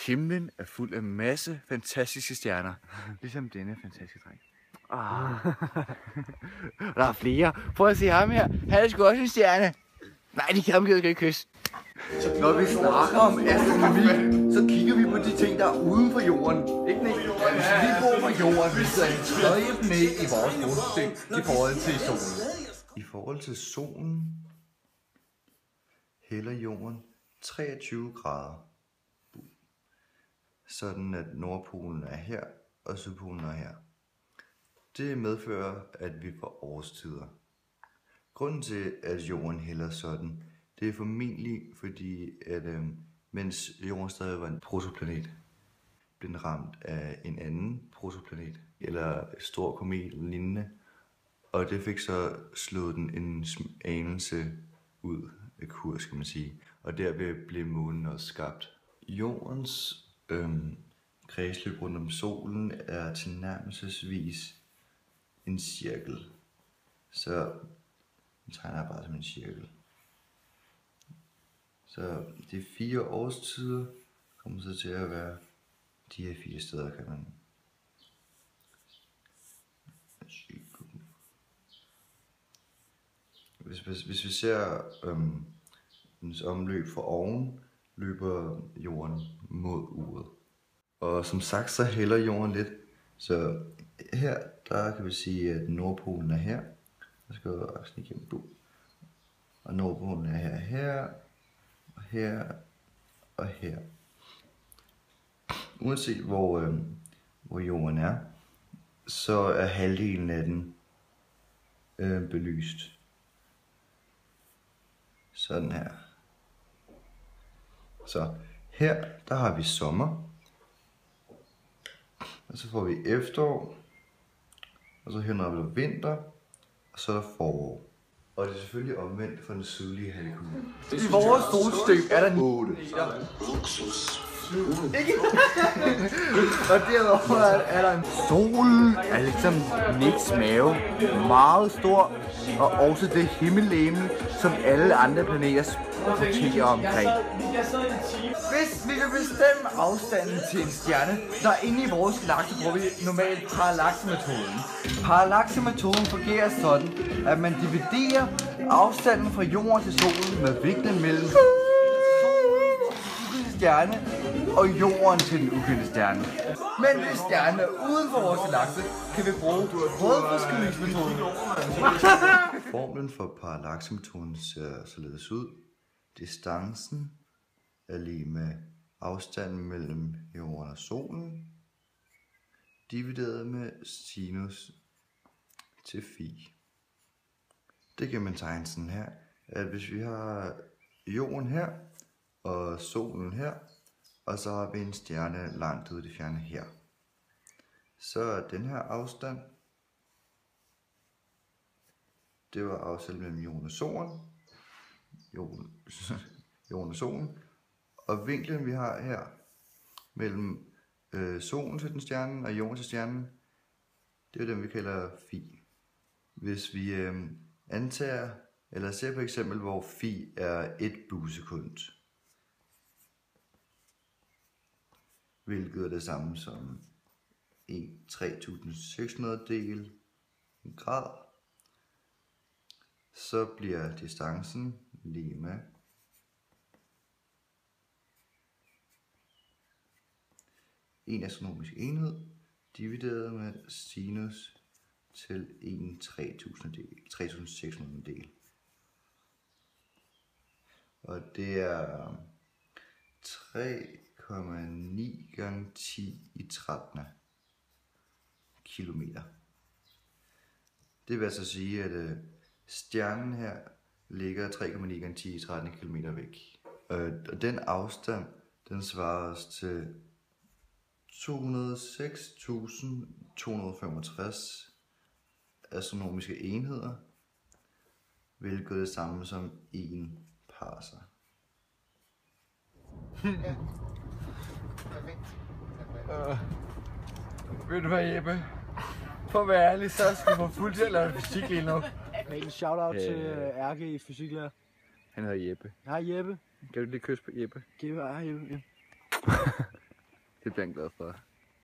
Himlen er fuld af masse fantastiske stjerner. Ligesom denne fantastiske dreng. Der er flere. Prøv at se ham her. Han er sgu også en stjerne. Nej, de kan ikke kysse. Når vi snakker om astronomi, så kigger vi på de ting, der er uden for jorden. Ikke Nick? Vi bor på jorden, vi er en tredje planet i vores solsystem i forhold til solen. I forhold til solen hælder jorden 23 grader. Sådan at Nordpolen er her, og Sydpolen er her. Det medfører, at vi får årstider. Grunden til, at jorden hælder sådan, det er formentlig fordi, at mens jorden stadig var en protoplanet, blev den ramt af en anden protoplanet, eller et stor komet eller lignende, og det fik så slået den en anelse ud af kurs, kan man sige, og derved blev månen også skabt. Jordens kredsløb rundt om solen er tilnærmelsesvis en cirkel, så den tegner jeg bare som en cirkel. Så de 4 årstider kommer så til at være de her 4 steder, kan man hvis vi ser dens omløb fra oven, løber jorden mod uret. Og som sagt, så hælder jorden lidt. Så her, der kan vi sige, at Nordpolen er her. Jeg skal jo aksen igennem bu. Og Nordpolen er her, og her, og her. Uanset hvor jorden er, så er halvdelen af den belyst. Sådan her. Så her, der har vi sommer. Og så får vi efterår. Og så hen over vinter. Og så er der forår. Og det er selvfølgelig omvendt for den sydlige halvkugle. I vores solsystem er der 8 Ikke? Og derudover er der en solen, er ligesom Nicks mave, meget stor, og også det himmellegeme, som alle andre planeter roterer omkring. Hvis vi vil bestemme afstanden til en stjerne, der er inde i vores galakse, bruger vi normalt parallaxemetoden. Parallaxemetoden fungerer sådan, at man dividerer afstanden fra jorden til solen med vinklen mellem stjerne og jorden til den ukendte stjerne. Men hvis stjernen er uden for vores galakse, kan vi bruge rødforskydningsmetoden. Formlen for parallaxemetoden ser således ud. Distancen er lige med afstanden mellem jorden og solen, divideret med sinus til phi. Det kan man tegne sådan her, at hvis vi har jorden her, og solen her, og så har vi en stjerne langt ude i det fjerne her. Så er den her afstand, det var afstanden mellem jorden og solen, jorden og solen, og vinklen vi har her, mellem solen til den stjerne og jorden til stjernen, det er den vi kalder phi. Hvis vi antager, eller ser på eksempel, hvor phi er 1 buesekund, hvilket er det samme som 1/3600 del en grad, så bliver distancen lige med en astronomisk enhed divideret med sinus til 1/3600 del. Og det er 3,9 gange 10 i 13 kilometer. Det vil altså sige, at stjernen her ligger 3,9 gange 10 i 13 kilometer væk. Og den afstand, den svarer os til 206.265 astronomiske enheder, hvilket er det samme som 1 parser. Ved du hvad, Jeppe? For at være ærlig, så skal vi få fuldt til at lave fysik lige nu. En shout-out til Ærke i fysiklærer. Han hedder Jeppe. Hej Jeppe. Kan du lige kysse på Jeppe? Hej Jeppe. bliver han glad for.